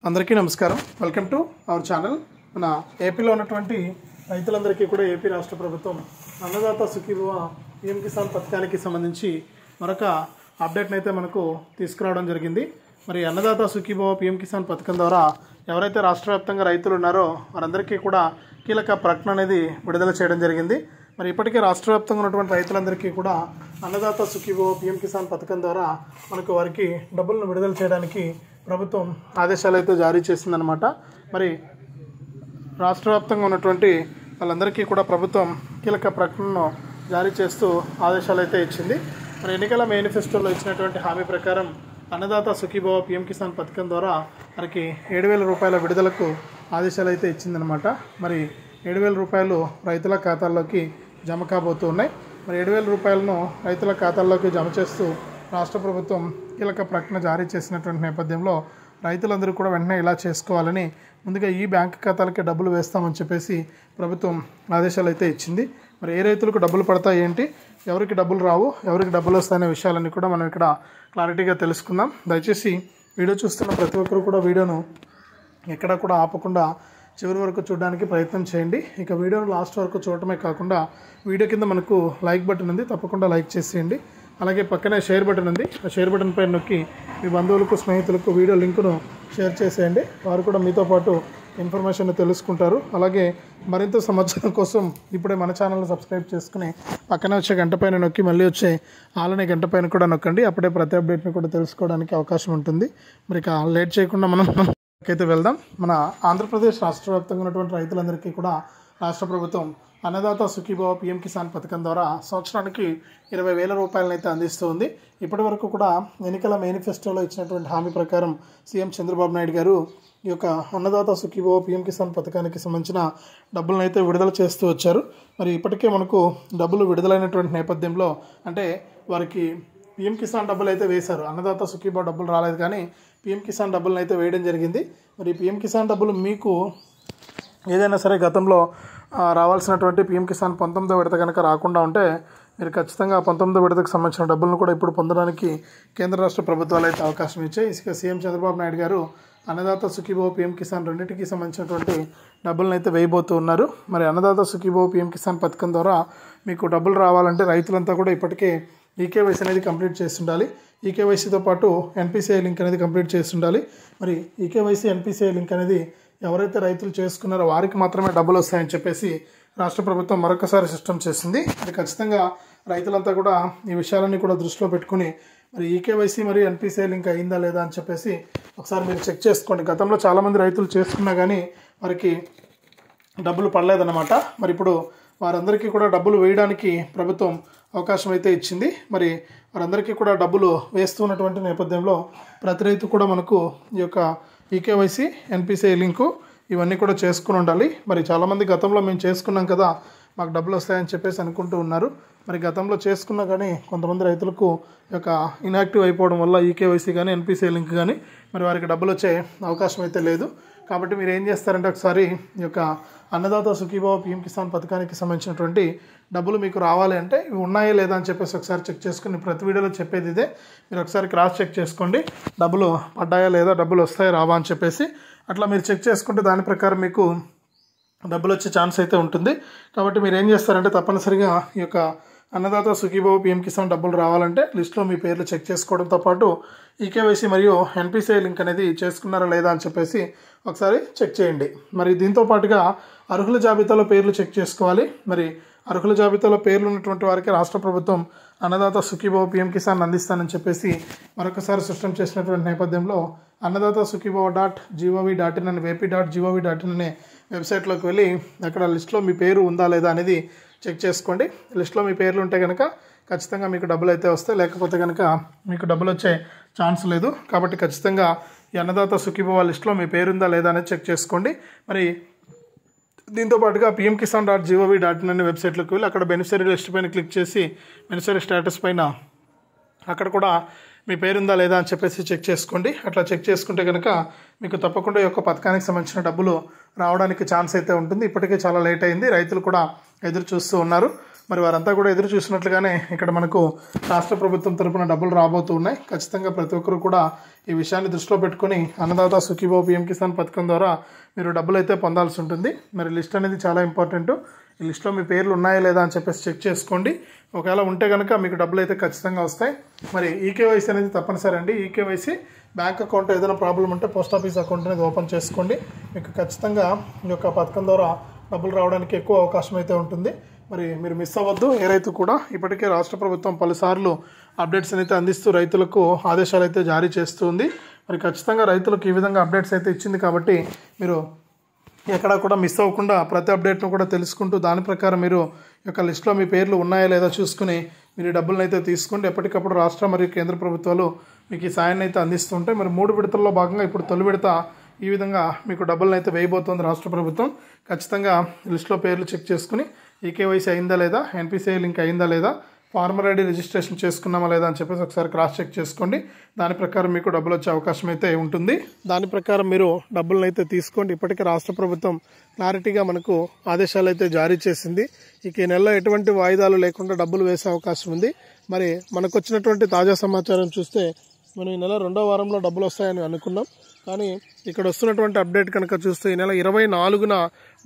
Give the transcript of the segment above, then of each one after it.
అందరికీ నమస్కారం. Welcome to our channel. మన ఏపీలో ఉన్నటువంటి రైతులందరికీ కూడా ఏపీ రాష్ట్ర ప్రభుత్వం అన్నదాత సుఖీభవ పీఎం కిసాన్ పథకానికి సంబంధించి మరొక అప్డేట్ని అయితే మనకు తీసుకురావడం జరిగింది. మరి అన్నదాత సుఖీభవ పీఎం కిసాన్ పథకం ద్వారా ఎవరైతే రాష్ట్ర వ్యాప్తంగా రైతులు ఉన్నారో వారందరికీ కూడా కీలక ప్రకటన అనేది విడుదల చేయడం జరిగింది. మరి ఇప్పటికే రాష్ట్ర వ్యాప్తంగా ఉన్నటువంటి రైతులందరికీ కూడా అన్నదాత సుఖీభవ పీఎం కిసాన్ పథకం ద్వారా మనకు వారికి డబ్బులను విడుదల చేయడానికి ప్రభుత్వం ఆదేశాలు అయితే జారీ చేసిందనమాట. మరి రాష్ట్ర వ్యాప్తంగా ఉన్నటువంటి వాళ్ళందరికీ కూడా ప్రభుత్వం కీలక ప్రకటనను జారీ చేస్తూ ఆదేశాలు అయితే ఇచ్చింది. మరి ఎన్నికల మేనిఫెస్టోలో ఇచ్చినటువంటి హామీ ప్రకారం అన్నదాత సుఖీభవ పీఎం కిసాన్ పథకం ద్వారా మనకి 7,000 రూపాయల విడుదలకు ఆదేశాలు అయితే ఇచ్చిందనమాట. మరి 7,000 రూపాయలు రైతుల ఖాతాల్లోకి జమ కాబోతూ ఉన్నాయి. మరి 7,000 రూపాయలను రైతుల ఖాతాల్లోకి జమ చేస్తూ రాష్ట్ర ప్రభుత్వం కీలక ప్రకటన జారీ చేసినటువంటి నేపథ్యంలో రైతులందరూ కూడా వెంటనే ఇలా చేసుకోవాలని ముందుగా ఈ బ్యాంక్ ఖాతాలకి డబ్బులు వేస్తామని చెప్పేసి ప్రభుత్వం ఆదేశాలు అయితే ఇచ్చింది. మరి ఏ రైతులకు డబ్బులు పడతాయి ఏంటి, ఎవరికి డబ్బులు రావు, ఎవరికి డబ్బులు వస్తాయనే విషయాలన్నీ కూడా మనం ఇక్కడ క్లారిటీగా తెలుసుకుందాం. దయచేసి వీడియో చూస్తున్న ప్రతి ఒక్కరు కూడా వీడియోను ఎక్కడా కూడా ఆపకుండా చివరి వరకు చూడడానికి ప్రయత్నం చేయండి. ఇక వీడియోను లాస్ట్ వరకు చూడటమే కాకుండా వీడియో కింద మనకు లైక్ బటన్ ఉంది, తప్పకుండా లైక్ చేసేయండి. అలాగే పక్కనే షేర్ బటన్ ఉంది, ఆ షేర్ బటన్ పైన నొక్కి మీ బంధువులకు స్నేహితులకు వీడియో లింకును షేర్ చేసేయండి. వారు కూడా మీతో పాటు ఇన్ఫర్మేషన్ తెలుసుకుంటారు. అలాగే మరింత సమాచారం కోసం ఇప్పుడే మన ఛానల్ని సబ్స్క్రైబ్ చేసుకుని పక్కనే వచ్చే గంట పైన నొక్కి మళ్ళీ వచ్చే ఆలనే గంట పైన కూడా నొక్కండి. అప్పుడే ప్రతి అప్డేట్ని కూడా తెలుసుకోవడానికి అవకాశం ఉంటుంది. మరి ఇక లేట్ చేయకుండా మనం అయితే వెళ్దాం. మన ఆంధ్రప్రదేశ్ రాష్ట్ర వ్యాప్తంగా ఉన్నటువంటి రైతులందరికీ కూడా రాష్ట్ర ప్రభుత్వం అన్నదాత సుఖీభవ పీఎం కిసాన్ పథకం ద్వారా సంవత్సరానికి 20,000 రూపాయలను అయితే అందిస్తుంది. ఇప్పటి వరకు కూడా ఎన్నికల మేనిఫెస్టోలో ఇచ్చినటువంటి హామీ ప్రకారం సీఎం చంద్రబాబు నాయుడు గారు ఈ యొక్క అన్నదాత సుఖీభవ పీఎం కిసాన్ పథకానికి సంబంధించిన డబ్బులను అయితే విడుదల చేస్తూ వచ్చారు. మరి ఇప్పటికే మనకు డబ్బులు విడుదలైనటువంటి నేపథ్యంలో అంటే వారికి పీఎం కిసాన్ డబ్బులు అయితే వేశారు. అన్నదాత సుఖీభవ డబ్బులు రాలేదు, కానీ పీఎం కిసాన్ డబ్బులను అయితే వేయడం జరిగింది. మరి పీఎం కిసాన్ డబ్బులు మీకు ఏదైనా సరే గతంలో రావాల్సినటువంటి పీఎం కిసాన్ 19వ విడత కనుక రాకుండా ఉంటే మీరు ఖచ్చితంగా 19వ విడతకు సంబంధించిన డబ్బులను కూడా ఇప్పుడు పొందడానికి కేంద్ర రాష్ట్ర ప్రభుత్వాలు అయితే అవకాశం ఇచ్చాయి. ఇక సీఎం చంద్రబాబు నాయుడు గారు అన్నదాత సుఖీభవ పీఎం కిసాన్ రెండింటికి సంబంధించినటువంటి డబ్బులను అయితే వేయబోతూ ఉన్నారు. మరి అన్నదాత సుఖీభవ పీఎం కిసాన్ పథకం ద్వారా మీకు డబ్బులు రావాలంటే రైతులంతా కూడా ఇప్పటికే ఈకేవైసీ అనేది కంప్లీట్ చేసి ఉండాలి. ఈకేవైసీతో పాటు ఎన్పిసిఐ లింక్ అనేది కంప్లీట్ చేసి ఉండాలి. మరి ఈకేవైసీ ఎన్పిసిఐ లింక్ అనేది ఎవరైతే రైతులు చేసుకున్నారో వారికి మాత్రమే డబ్బులు వస్తాయని చెప్పేసి రాష్ట్ర ప్రభుత్వం మరొకసారి సిస్టమ్ చేసింది. మరి ఖచ్చితంగా రైతులంతా కూడా ఈ విషయాలన్నీ కూడా దృష్టిలో పెట్టుకుని మరి ఈకేవైసీ మరియు ఎన్పిసిఐ లింక్ అయిందా లేదా అని చెప్పేసి ఒకసారి మీరు చెక్ చేసుకోండి. గతంలో చాలామంది రైతులు చేసుకున్నా కానీ వారికి డబ్బులు పడలేదన్నమాట. మరి ఇప్పుడు వారందరికీ కూడా డబ్బులు వేయడానికి ప్రభుత్వం అవకాశం అయితే ఇచ్చింది. మరి వారందరికీ కూడా డబ్బులు వేస్తున్నటువంటి నేపథ్యంలో ప్రతి రైతు కూడా మనకు ఈ యొక్క ఈకేవైసీ ఎన్పిసిఐ లింకు ఇవన్నీ కూడా చేసుకుని ఉండాలి. మరి చాలామంది గతంలో మేము చేసుకున్నాం కదా మాకు డబ్బులు వస్తాయని చెప్పేసి అనుకుంటూ ఉన్నారు. మరి గతంలో చేసుకున్నా కానీ కొంతమంది రైతులకు ఈ యొక్క ఇన్యాక్టివ్ అయిపోవడం వల్ల ఈకేవైసీ కానీ ఎన్పిసిఐ లింక్ కానీ మరి వారికి డబ్బులు వచ్చే అవకాశం అయితే లేదు. కాబట్టి మీరు ఏం చేస్తారంటే ఒకసారి ఈ యొక్క అన్నదాత సుఖీభవ పీఎం కిసాన్ పథకానికి సంబంధించినటువంటి డబ్బులు మీకు రావాలి అంటే ఇవి ఉన్నాయా లేదా అని చెప్పేసి ఒకసారి చెక్ చేసుకుని ప్రతి వీడియోలో చెప్పేది ఇదే. మీరు ఒకసారి క్రాస్ చెక్ చేసుకోండి, డబ్బులు పడ్డాయా లేదా, డబ్బులు వస్తాయా రావా అని చెప్పేసి అట్లా మీరు చెక్ చేసుకుంటే దాని ప్రకారం మీకు డబ్బులు వచ్చే ఛాన్స్ అయితే ఉంటుంది. కాబట్టి మీరు ఏం చేస్తారంటే తప్పనిసరిగా ఈ యొక్క అన్నదాత సుఖీభవ పీఎం కిసాన్ డబ్బులు రావాలంటే లిస్ట్లో మీ పేర్లు చెక్ చేసుకోవడంతో పాటు ఈకేవైసీ మరియు ఎన్పిసిఐ లింక్ అనేది చేసుకున్నారా లేదా అని చెప్పేసి ఒకసారి చెక్ చేయండి. మరి దీంతో పాటుగా అర్హుల జాబితాలో పేర్లు చెక్ చేసుకోవాలి. మరి అర్హుల జాబితాలో పేర్లు ఉన్నటువంటి వారికి రాష్ట్ర ప్రభుత్వం అన్నదాత సుఖీభవ పీఎం కిసాన్ అందిస్తానని చెప్పేసి మరొకసారి సిస్టమ్ చేసినటువంటి నేపథ్యంలో అన్నదాత సుఖీభవ .gov.in అని wp.gov.in అనే వెబ్సైట్లోకి వెళ్ళి అక్కడ లిస్ట్లో మీ పేరు ఉందా లేదా అనేది చెక్ చేసుకోండి. లిస్ట్లో మీ పేర్లు ఉంటే కనుక ఖచ్చితంగా మీకు డబ్బులు అయితే వస్తాయి, లేకపోతే కనుక మీకు డబ్బులు వచ్చే ఛాన్స్ లేదు. కాబట్టి ఖచ్చితంగా ఈ అన్నదాత సుఖీభవ లిస్ట్లో మీ పేరుందా లేదా అనేది చెక్ చేసుకోండి. మరి దీంతో పాటుగా pm kisan.gov.in అనే వెబ్సైట్లోకి వెళ్ళి అక్కడ బెనిఫిషరీ లిస్ట్ పైన క్లిక్ చేసి బెనిఫిషరీ స్టేటస్ పైన అక్కడ కూడా మీ పేరుందా లేదా అని చెప్పేసి చెక్ చేసుకోండి. అట్లా చెక్ చేసుకుంటే కనుక మీకు తప్పకుండా ఈ యొక్క పథకానికి సంబంధించిన డబ్బులు రావడానికి ఛాన్స్ అయితే ఉంటుంది. ఇప్పటికే చాలా లేట్ అయింది, రైతులు కూడా ఎదురు చూస్తూ ఉన్నారు. మరి వారంతా కూడా ఎదురు చూసినట్లుగానే ఇక్కడ మనకు రాష్ట్ర ప్రభుత్వం తరపున డబ్బులు రాబోతూ ఉన్నాయి. ఖచ్చితంగా ప్రతి ఒక్కరు కూడా ఈ విషయాన్ని దృష్టిలో పెట్టుకుని అన్నదాత సుఖీభవ పీఎం కిసాన్ పథకం ద్వారా మీరు డబ్బులు అయితే పొందాల్సి ఉంటుంది. మరి లిస్ట్ అనేది చాలా ఇంపార్టెంట్. ఈ లిస్ట్లో మీ పేర్లు ఉన్నాయా లేదా అని చెప్పేసి చెక్ చేసుకోండి. ఒకవేళ ఉంటే కనుక మీకు డబ్బులు అయితే ఖచ్చితంగా వస్తాయి. మరి ఈకేవైసీ అనేది తప్పనిసరి అండి. ఈకేవైసీ బ్యాంక్ అకౌంట్ ఏదైనా ప్రాబ్లం ఉంటే పోస్ట్ ఆఫీస్ అకౌంట్ అనేది ఓపెన్ చేసుకోండి. మీకు ఖచ్చితంగా ఈ యొక్క పథకం ద్వారా డబ్బులు రావడానికి ఎక్కువ అవకాశం అయితే ఉంటుంది. మరి మీరు మిస్ అవ్వద్దు. ఏ రైతు కూడా ఇప్పటికే రాష్ట్ర ప్రభుత్వం పలుసార్లు అప్డేట్స్ అయితే అందిస్తూ రైతులకు ఆదేశాలు అయితే జారీ చేస్తుంది. మరి ఖచ్చితంగా రైతులకు ఈ విధంగా అప్డేట్స్ అయితే ఇచ్చింది కాబట్టి మీరు ఎక్కడా కూడా మిస్ అవ్వకుండా ప్రతి అప్డేట్ను కూడా తెలుసుకుంటూ దాని ప్రకారం మీరు ఈ యొక్క లిస్టులో మీ పేర్లు ఉన్నాయా లేదా చూసుకుని మీరు డబ్బులను అయితే తీసుకోండి. ఎప్పటికప్పుడు రాష్ట్ర మరియు కేంద్ర ప్రభుత్వాలు మీకు ఈ సాయాన్ని అయితే అందిస్తుంటాయి. మరి 3 విడతల్లో భాగంగా ఇప్పుడు తొలి విడత ఈ విధంగా మీకు డబ్బులను అయితే వేయబోతోంది రాష్ట్ర ప్రభుత్వం. ఖచ్చితంగా లిస్టులో పేర్లు చెక్ చేసుకుని ఈకేవైసీ అయిందా లేదా, ఎన్పిసిఐ లింక్ అయిందా లేదా, ఫార్మర్ ఐడి రిజిస్ట్రేషన్ చేసుకున్నామా లేదా అని చెప్పేసి ఒకసారి క్రాస్ చెక్ చేసుకోండి. దాని ప్రకారం మీకు డబ్బులు వచ్చే అవకాశం అయితే ఉంటుంది. దాని ప్రకారం మీరు డబ్బులను అయితే తీసుకోండి. ఇప్పటికే రాష్ట్ర ప్రభుత్వం క్లారిటీగా మనకు ఆదేశాలు అయితే జారీ చేసింది. ఇక ఈ నెలలో ఎటువంటి వాయిదాలు లేకుండా డబ్బులు వేసే అవకాశం ఉంది. మరి మనకు వచ్చినటువంటి తాజా సమాచారం చూస్తే మనం ఈ నెల 2వ వారంలో డబ్బులు వస్తాయని అనుకున్నాం. కానీ ఇక్కడ వస్తున్నటువంటి అప్డేట్ కనుక చూస్తే ఈ నెల 24న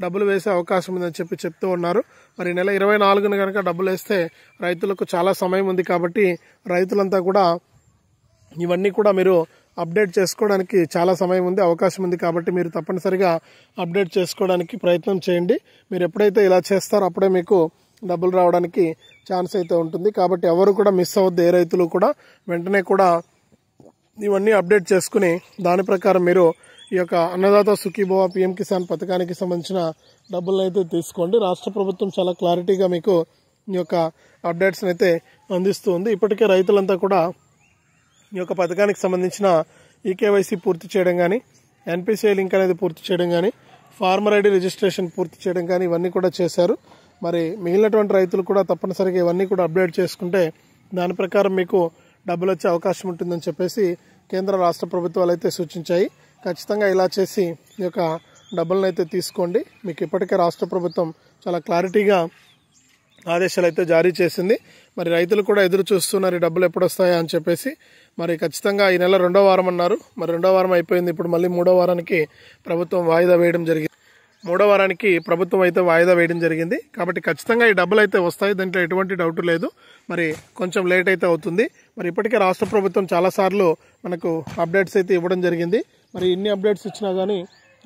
డబ్బులు వేసే అవకాశం ఉందని చెప్తూ ఉన్నారు. మరి ఈ నెల 24న కనుక డబ్బులు వేస్తే రైతులకు చాలా సమయం ఉంది కాబట్టి రైతులంతా కూడా ఇవన్నీ కూడా మీరు అప్డేట్ చేసుకోవడానికి చాలా సమయం ఉంది, అవకాశం ఉంది కాబట్టి మీరు తప్పనిసరిగా అప్డేట్ చేసుకోవడానికి ప్రయత్నం చేయండి. మీరు ఎప్పుడైతే ఇలా చేస్తారో అప్పుడే మీకు డబ్బులు రావడానికి ఛాన్స్ అయితే ఉంటుంది. కాబట్టి ఎవరు కూడా మిస్ అవ్వద్దు. ఏ రైతులు కూడా వెంటనే కూడా ఇవన్నీ అప్డేట్ చేసుకుని దాని ప్రకారం మీరు ఈ యొక్క అన్నదాత సుఖీభవ పీఎం కిసాన్ పథకానికి సంబంధించిన డబ్బులను అయితే తీసుకోండి. రాష్ట్ర ప్రభుత్వం చాలా క్లారిటీగా మీకు ఈ యొక్క అప్డేట్స్ని అయితే అందిస్తుంది. ఇప్పటికే రైతులంతా కూడా ఈ యొక్క పథకానికి సంబంధించిన ఈకేవైసీ పూర్తి చేయడం కానీ, ఎన్పిసిఐ లింక్ అనేది పూర్తి చేయడం కానీ, ఫార్మర్ ఐడి రిజిస్ట్రేషన్ పూర్తి చేయడం కానీ ఇవన్నీ కూడా చేశారు. మరి మిగిలినటువంటి రైతులు కూడా తప్పనిసరిగా ఇవన్నీ కూడా అప్డేట్ చేసుకుంటే దాని ప్రకారం మీకు డబ్బులు వచ్చే అవకాశం ఉంటుందని చెప్పేసి కేంద్ర రాష్ట్ర ప్రభుత్వాలు అయితే సూచించాయి. ఖచ్చితంగా ఇలా చేసి ఈ యొక్క డబ్బులను అయితే తీసుకోండి. మీకు ఇప్పటికే రాష్ట్ర ప్రభుత్వం చాలా క్లారిటీగా ఆదేశాలు అయితే జారీ చేసింది. మరి రైతులు కూడా ఎదురు చూస్తున్నారు ఈ డబ్బులు ఎప్పుడు వస్తాయా అని చెప్పేసి. మరి ఖచ్చితంగా ఈ నెల 2వ వారం అన్నారు. మరి 2వ వారం అయిపోయింది. ఇప్పుడు మళ్ళీ 3వ వారానికి ప్రభుత్వం వాయిదా వేయడం జరిగింది. 3వ వారానికి ప్రభుత్వం అయితే వాయిదా వేయడం జరిగింది. కాబట్టి ఖచ్చితంగా ఈ డబ్బులు అయితే వస్తాయి, దాంట్లో ఎటువంటి డౌట్ లేదు. మరి కొంచెం లేట్ అయితే అవుతుంది. మరి ఇప్పటికే రాష్ట్ర ప్రభుత్వం చాలాసార్లు మనకు అప్డేట్స్ అయితే ఇవ్వడం జరిగింది. మరి ఇన్ని అప్డేట్స్ ఇచ్చినా కానీ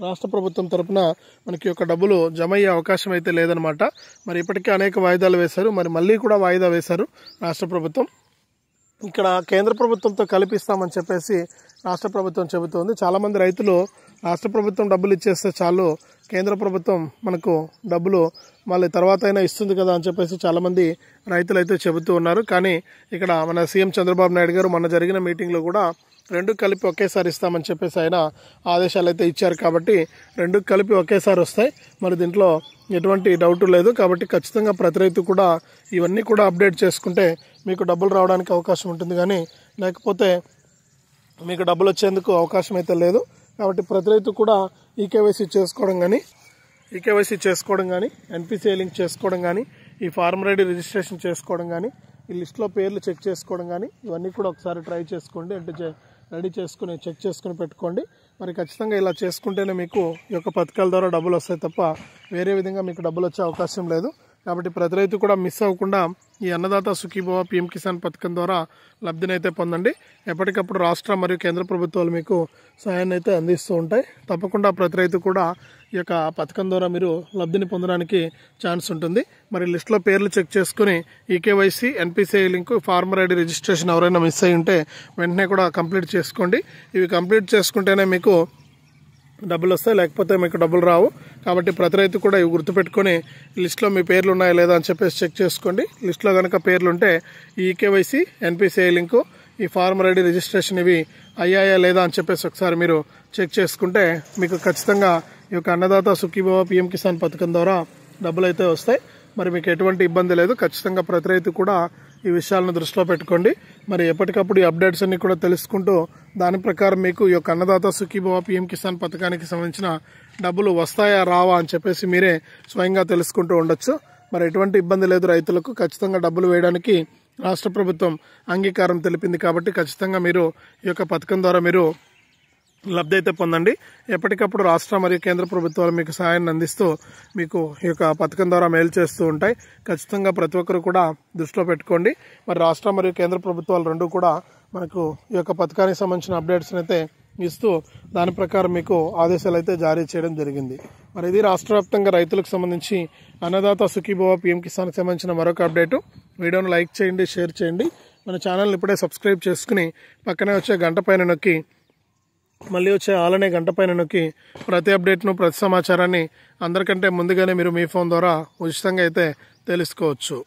రాష్ట్ర ప్రభుత్వం తరఫున మనకి యొక్క డబ్బులు జమ అయ్యే అవకాశం అయితే లేదనమాట. మరి ఇప్పటికే అనేక వాయిదాలు వేశారు. మరి మళ్ళీ కూడా వాయిదా వేశారు రాష్ట్ర ప్రభుత్వం. ఇక్కడ కేంద్ర ప్రభుత్వంతో కల్పిస్తామని చెప్పేసి రాష్ట్ర ప్రభుత్వం చెబుతోంది. చాలామంది రైతులు రాష్ట్ర ప్రభుత్వం డబ్బులు ఇచ్చేస్తే చాలు, కేంద్ర ప్రభుత్వం మనకు డబ్బులు మళ్ళీ తర్వాత అయినా ఇస్తుంది కదా అని చెప్పేసి చాలామంది రైతులు అయితే చెబుతూ ఉన్నారు. కానీ ఇక్కడ మన సీఎం చంద్రబాబు నాయుడు గారు మొన్న జరిగిన మీటింగ్లో కూడా 2 కలిపి ఒకేసారి ఇస్తామని చెప్పేసి ఆయన ఆదేశాలు అయితే ఇచ్చారు. కాబట్టి 2 కలిపి ఒకేసారి వస్తాయి. మరి దీంట్లో ఎటువంటి డౌట్ లేదు. కాబట్టి ఖచ్చితంగా ప్రతి రైతు కూడా ఇవన్నీ కూడా అప్డేట్ చేసుకుంటే మీకు డబ్బులు రావడానికి అవకాశం ఉంటుంది. కానీ లేకపోతే మీకు డబ్బులు వచ్చేందుకు అవకాశం అయితే లేదు. కాబట్టి ప్రతి రైతు కూడా ఈకేవైసీ చేసుకోవడం కానీ ఎన్పిసిఐ లింక్ చేసుకోవడం కానీ, ఈ ఫార్మర్ ఐడి రిజిస్ట్రేషన్ చేసుకోవడం కానీ, ఈ లిస్టులో పేర్లు చెక్ చేసుకోవడం కానీ ఇవన్నీ కూడా ఒకసారి ట్రై చేసుకోండి. అంటే రెడీ చేసుకుని చెక్ చేసుకుని పెట్టుకోండి. మరి ఖచ్చితంగా ఇలా చేసుకుంటేనే మీకు ఈ యొక్క పథకాల ద్వారా డబ్బులు వస్తాయి తప్ప వేరే విధంగా మీకు డబ్బులు వచ్చే అవకాశం లేదు. కాబట్టి ప్రతి రైతు కూడా మిస్ అవ్వకుండా ఈ అన్నదాత సుఖీభవ పీఎం కిసాన్ పథకం ద్వారా లబ్ధిని అయితే పొందండి. ఎప్పటికప్పుడు రాష్ట్ర మరియు కేంద్ర ప్రభుత్వాలు మీకు సహాయాన్ని అయితే అందిస్తూ ఉంటాయి. తప్పకుండా ప్రతి రైతు కూడా ఈ యొక్క పథకం ద్వారా మీరు లబ్ధిని పొందడానికి ఛాన్స్ ఉంటుంది. మరి లిస్టులో పేర్లు చెక్ చేసుకుని eKYC, NPCI link, farmer ID registration ఎవరైనా మిస్ అయ్యి ఉంటే వెంటనే కూడా కంప్లీట్ చేసుకోండి. ఇవి కంప్లీట్ చేసుకుంటేనే మీకు డబ్బులు వస్తాయి, లేకపోతే మీకు డబ్బులు రావు. కాబట్టి ప్రతి రైతు కూడా ఇవి గుర్తుపెట్టుకొని లిస్టులో మీ పేర్లు ఉన్నాయా లేదా అని చెప్పేసి చెక్ చేసుకోండి. లిస్టులో కనుక పేర్లు ఉంటే ఈ ఈకేవైసీ, ఎన్పిసిఐ లింకు, ఈ ఫార్మర్ ఐడి రిజిస్ట్రేషన్ ఇవి అయ్యాయా లేదా అని చెప్పేసి ఒకసారి మీరు చెక్ చేసుకుంటే మీకు ఖచ్చితంగా ఈ యొక్క అన్నదాత సుఖీభవ పీఎం కిసాన్ పథకం ద్వారా డబ్బులు అయితే వస్తాయి. మరి మీకు ఎటువంటి ఇబ్బంది లేదు. ఖచ్చితంగా ప్రతి రైతు కూడా ఈ విషయాలను దృష్టిలో పెట్టుకోండి. మరి ఎప్పటికప్పుడు ఈ అప్డేట్స్ అన్ని కూడా తెలుసుకుంటూ దాని ప్రకారం మీకు ఈ యొక్క అన్నదాత సుఖీభవ పీఎం కిసాన్ పథకానికి సంబంధించిన డబ్బులు వస్తాయా రావా అని చెప్పేసి మీరే స్వయంగా తెలుసుకుంటూ ఉండొచ్చు. మరి ఎటువంటి ఇబ్బంది లేదు రైతులకు. ఖచ్చితంగా డబ్బులు వేయడానికి రాష్ట్ర ప్రభుత్వం అంగీకారం తెలిపింది కాబట్టి ఖచ్చితంగా మీరు ఈ యొక్క పథకం ద్వారా మీరు లబ్ధి అయితే పొందండి. ఎప్పటికప్పుడు రాష్ట్ర మరియు కేంద్ర ప్రభుత్వాలు మీకు సహాయాన్ని అందిస్తూ మీకు ఈ యొక్క పథకం ద్వారా మేలు చేస్తూ ఉంటాయి. ఖచ్చితంగా ప్రతి ఒక్కరు కూడా దృష్టిలో పెట్టుకోండి. మరి రాష్ట్ర మరియు కేంద్ర ప్రభుత్వాలు రెండు కూడా మనకు ఈ యొక్క పథకానికి సంబంధించిన అప్డేట్స్ అయితే ఇస్తూ దాని ప్రకారం మీకు ఆదేశాలు అయితే జారీ చేయడం జరిగింది. మరి ఇది రాష్ట్ర వ్యాప్తంగా రైతులకు సంబంధించి అన్నదాత సుఖీభవ పీఎం కిసాన్కి సంబంధించిన మరొక అప్డేటు. వీడియోను లైక్ చేయండి, షేర్ చేయండి. మన ఛానల్ని ఇప్పుడే సబ్స్క్రైబ్ చేసుకుని పక్కనే వచ్చే గంట పైన నొక్కి మళ్ళీ వచ్చే ఆలనే గంట పైన నొక్కి ప్రతి అప్డేట్ను, ప్రతి సమాచారాన్ని అందరికంటే ముందుగానే మీరు మీ ఫోన్ ద్వారా ఉచితంగా అయితే తెలుసుకోవచ్చు.